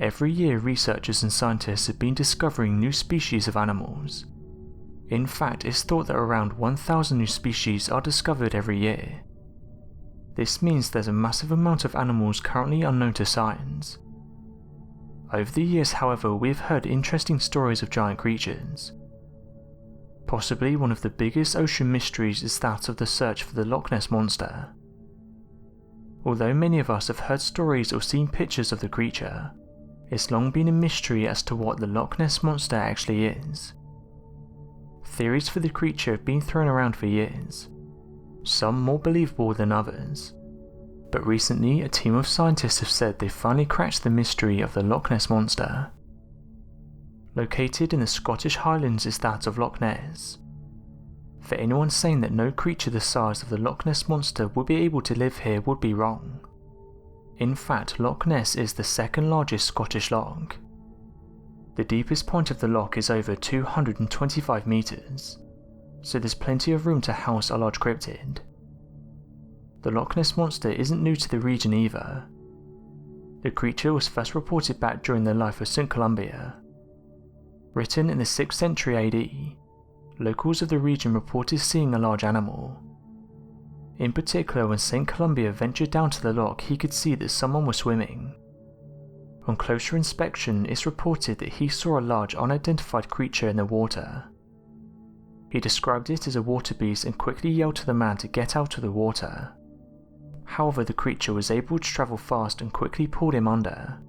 Every year researchers and scientists have been discovering new species of animals. In fact, it's thought that around 1,000 new species are discovered every year. This means there's a massive amount of animals currently unknown to science. Over the years, however, we've heard interesting stories of giant creatures. Possibly one of the biggest ocean mysteries is that of the search for the Loch Ness Monster. Although many of us have heard stories or seen pictures of the creature, it's long been a mystery as to what the Loch Ness Monster actually is. Theories for the creature have been thrown around for years, some more believable than others, but recently a team of scientists have said they've finally cracked the mystery of the Loch Ness Monster. Located in the Scottish Highlands is that of Loch Ness. For anyone saying that no creature the size of the Loch Ness Monster would be able to live here would be wrong. In fact, Loch Ness is the second largest Scottish loch. The deepest point of the loch is over 225 metres, so there's plenty of room to house a large cryptid. The Loch Ness Monster isn't new to the region either. The creature was first reported back during the life of St. Columba. Written in the 6th century AD, locals of the region reported seeing a large animal. In particular, when St. Columba ventured down to the loch, he could see that someone was swimming. On closer inspection, it's reported that he saw a large unidentified creature in the water. He described it as a water beast and quickly yelled to the man to get out of the water. However, the creature was able to travel fast and quickly pulled him under.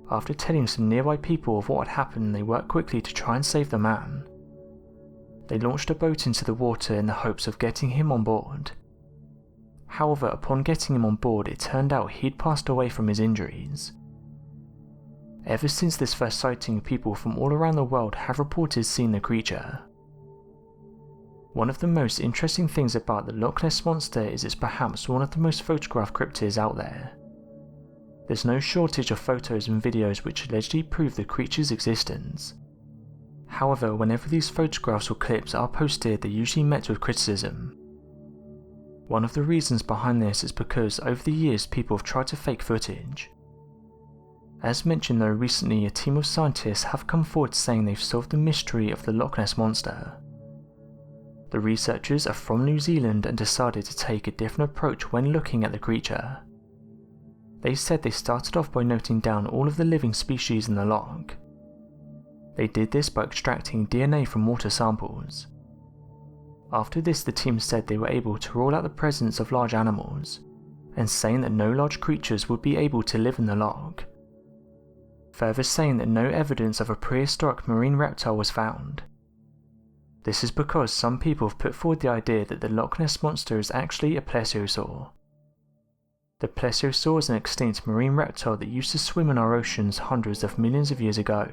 After telling some nearby people of what had happened, they worked quickly to try and save the man. They launched a boat into the water in the hopes of getting him on board. However, upon getting him on board, it turned out he'd passed away from his injuries. Ever since this first sighting, people from all around the world have reported seeing the creature. One of the most interesting things about the Loch Ness Monster is it's perhaps one of the most photographed cryptids out there. There's no shortage of photos and videos which allegedly prove the creature's existence. However, whenever these photographs or clips are posted, they're usually met with criticism. One of the reasons behind this is because over the years people have tried to fake footage. As mentioned though, recently a team of scientists have come forward saying they've solved the mystery of the Loch Ness Monster. The researchers are from New Zealand and decided to take a different approach when looking at the creature. They said they started off by noting down all of the living species in the loch. They did this by extracting DNA from water samples. After this, the team said they were able to rule out the presence of large animals, and saying that no large creatures would be able to live in the loch. Further saying that no evidence of a prehistoric marine reptile was found. This is because some people have put forward the idea that the Loch Ness Monster is actually a plesiosaur. The plesiosaur is an extinct marine reptile that used to swim in our oceans hundreds of millions of years ago.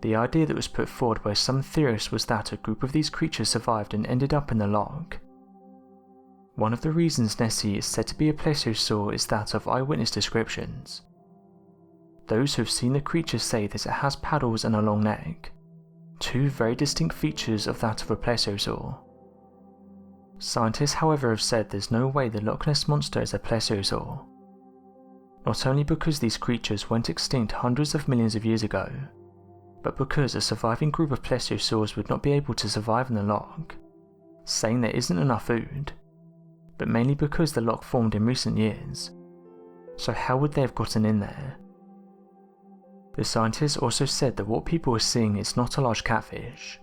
The idea that was put forward by some theorists was that a group of these creatures survived and ended up in the loch. One of the reasons Nessie is said to be a plesiosaur is that of eyewitness descriptions. Those who have seen the creature say that it has paddles and a long neck, two very distinct features of that of a plesiosaur. Scientists, however, have said there's no way the Loch Ness Monster is a plesiosaur. Not only because these creatures went extinct hundreds of millions of years ago, but because a surviving group of plesiosaurs would not be able to survive in the loch, saying there isn't enough food, but mainly because the loch formed in recent years. So how would they have gotten in there? The scientists also said that what people were seeing is not a large catfish.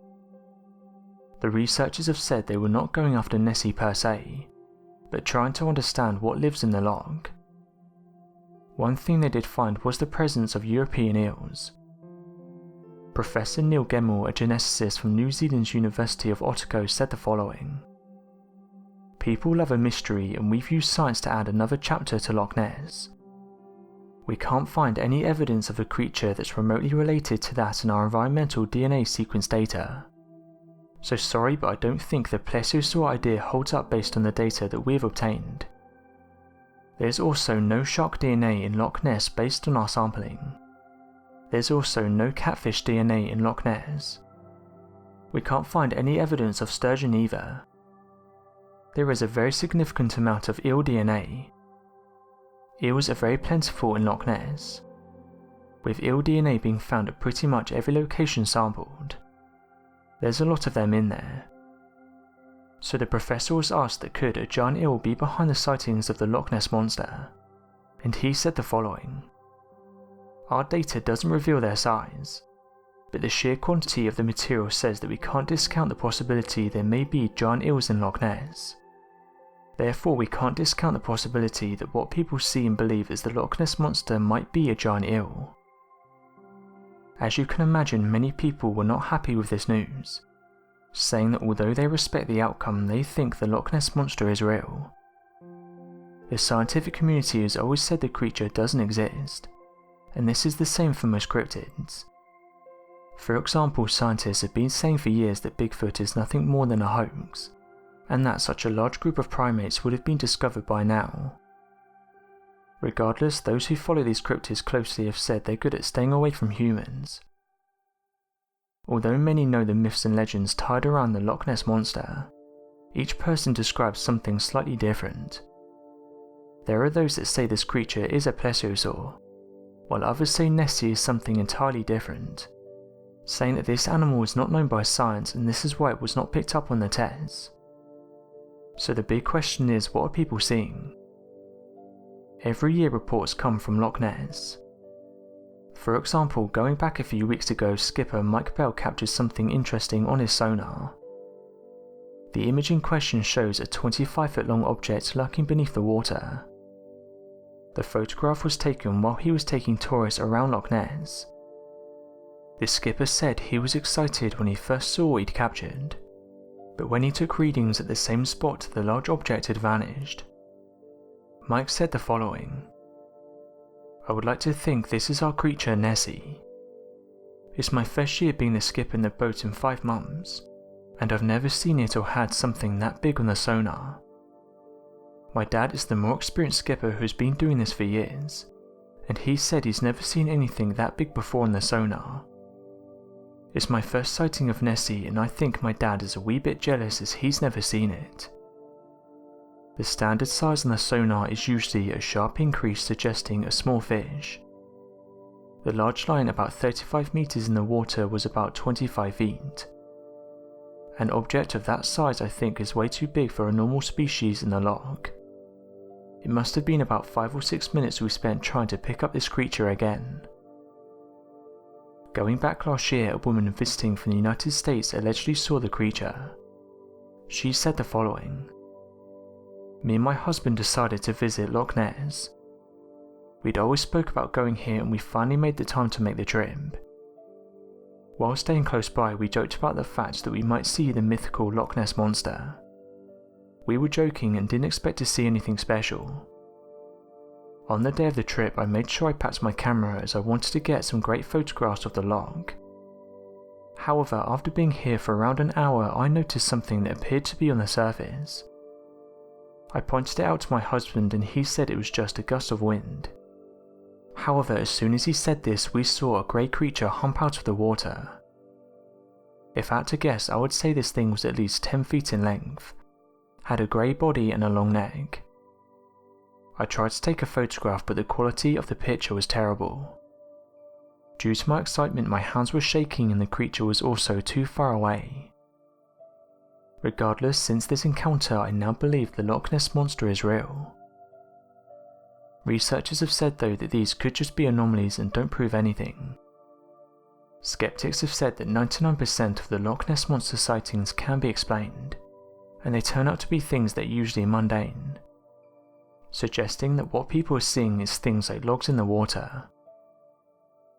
The researchers have said they were not going after Nessie per se, but trying to understand what lives in the loch. One thing they did find was the presence of European eels. Professor Neil Gemmell, a geneticist from New Zealand's University of Otago, said the following: "People love a mystery, and we've used science to add another chapter to Loch Ness. We can't find any evidence of a creature that's remotely related to that in our environmental DNA sequence data. So sorry, but I don't think the plesiosaur idea holds up based on the data that we've obtained. There's also no shark DNA in Loch Ness based on our sampling. There's also no catfish DNA in Loch Ness. We can't find any evidence of sturgeon either. There is a very significant amount of eel DNA. Eels are very plentiful in Loch Ness, with ill DNA being found at pretty much every location sampled. There's a lot of them in there. So the professor was asked that could a giant eel be behind the sightings of the Loch Ness Monster, and he said the following: "Our data doesn't reveal their size, but the sheer quantity of the material says that we can't discount the possibility there may be giant eels in Loch Ness. Therefore we can't discount the possibility that what people see and believe is the Loch Ness Monster might be a giant eel." As you can imagine, many people were not happy with this news, saying that although they respect the outcome, they think the Loch Ness Monster is real. The scientific community has always said the creature doesn't exist, and this is the same for most cryptids. For example, scientists have been saying for years that Bigfoot is nothing more than a hoax, and that such a large group of primates would have been discovered by now. Regardless, those who follow these cryptids closely have said they're good at staying away from humans. Although many know the myths and legends tied around the Loch Ness Monster, each person describes something slightly different. There are those that say this creature is a plesiosaur, while others say Nessie is something entirely different, saying that this animal is not known by science and this is why it was not picked up on the tests. So the big question is, what are people seeing? Every year reports come from Loch Ness. For example, going back a few weeks ago, skipper Mike Bell captured something interesting on his sonar. The image in question shows a 25-foot long object lurking beneath the water. The photograph was taken while he was taking tourists around Loch Ness. The skipper said he was excited when he first saw what he'd captured, but when he took readings at the same spot, the large object had vanished. Mike said the following: "I would like to think this is our creature Nessie. It's my first year being the skipper in the boat in 5 months, and I've never seen it or had something that big on the sonar. My dad is the more experienced skipper who's been doing this for years, and he said he's never seen anything that big before on the sonar. It's my first sighting of Nessie, and I think my dad is a wee bit jealous as he's never seen it. The standard size on the sonar is usually a sharp increase suggesting a small fish. The large line, about 35 meters in the water, was about 25 feet. An object of that size I think is way too big for a normal species in the loch. It must have been about 5 or 6 minutes we spent trying to pick up this creature again." Going back last year, a woman visiting from the United States allegedly saw the creature. She said the following: "Me and my husband decided to visit Loch Ness. We'd always spoke about going here and we finally made the time to make the trip. While staying close by, we joked about the fact that we might see the mythical Loch Ness Monster. We were joking and didn't expect to see anything special. On the day of the trip, I made sure I packed my camera as I wanted to get some great photographs of the loch. However, after being here for around an hour, I noticed something that appeared to be on the surface. I pointed it out to my husband and he said it was just a gust of wind. However, as soon as he said this, we saw a grey creature hump out of the water. If I had to guess, I would say this thing was at least 10 feet in length, had a grey body and a long neck. I tried to take a photograph, but the quality of the picture was terrible. Due to my excitement, my hands were shaking and the creature was also too far away. Regardless, since this encounter, I now believe the Loch Ness Monster is real. Researchers have said though that these could just be anomalies and don't prove anything. Skeptics have said that 99% of the Loch Ness Monster sightings can be explained, and they turn out to be things that are usually mundane, suggesting that what people are seeing is things like logs in the water.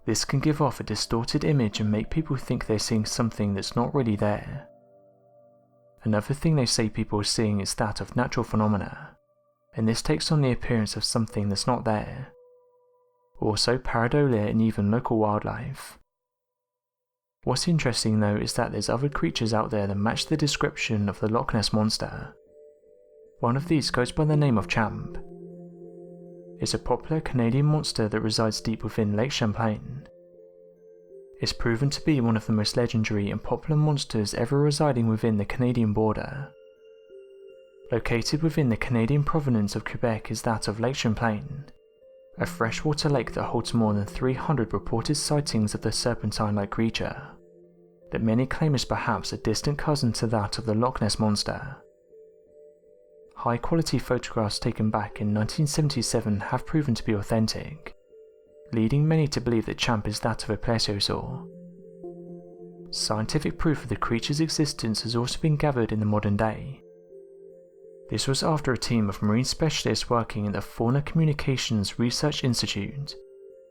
This can give off a distorted image and make people think they're seeing something that's not really there. Another thing they say people are seeing is that of natural phenomena, and this takes on the appearance of something that's not there. Also pareidolia and even local wildlife. What's interesting though is that there's other creatures out there that match the description of the Loch Ness Monster. One of these goes by the name of Champ. It's a popular Canadian monster that resides deep within Lake Champlain. It's proven to be one of the most legendary and popular monsters ever residing within the Canadian border. Located within the Canadian province of Quebec is that of Lake Champlain, a freshwater lake that holds more than 300 reported sightings of the serpentine-like creature, that many claim is perhaps a distant cousin to that of the Loch Ness Monster. High-quality photographs taken back in 1977 have proven to be authentic, leading many to believe that Champ is that of a plesiosaur. Scientific proof of the creature's existence has also been gathered in the modern day. This was after a team of marine specialists working at the Fauna Communications Research Institute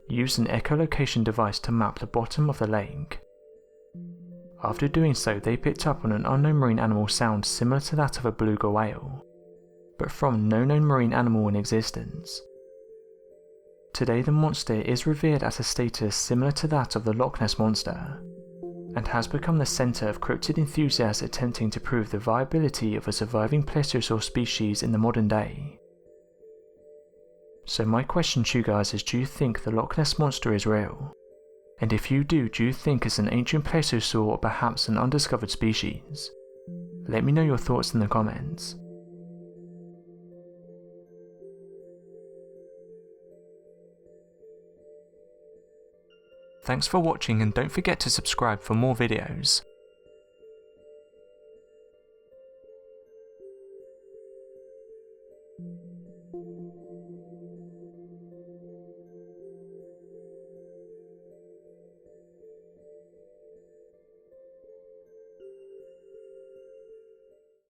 used an echolocation device to map the bottom of the lake. After doing so, they picked up on an unknown marine animal sound similar to that of a beluga whale, but from no known marine animal in existence. Today the monster is revered at a status similar to that of the Loch Ness Monster, and has become the centre of cryptid enthusiasts attempting to prove the viability of a surviving plesiosaur species in the modern day. So my question to you guys is, do you think the Loch Ness Monster is real? And if you do you think it's an ancient plesiosaur or perhaps an undiscovered species? Let me know your thoughts in the comments. Thanks for watching, and don't forget to subscribe for more videos.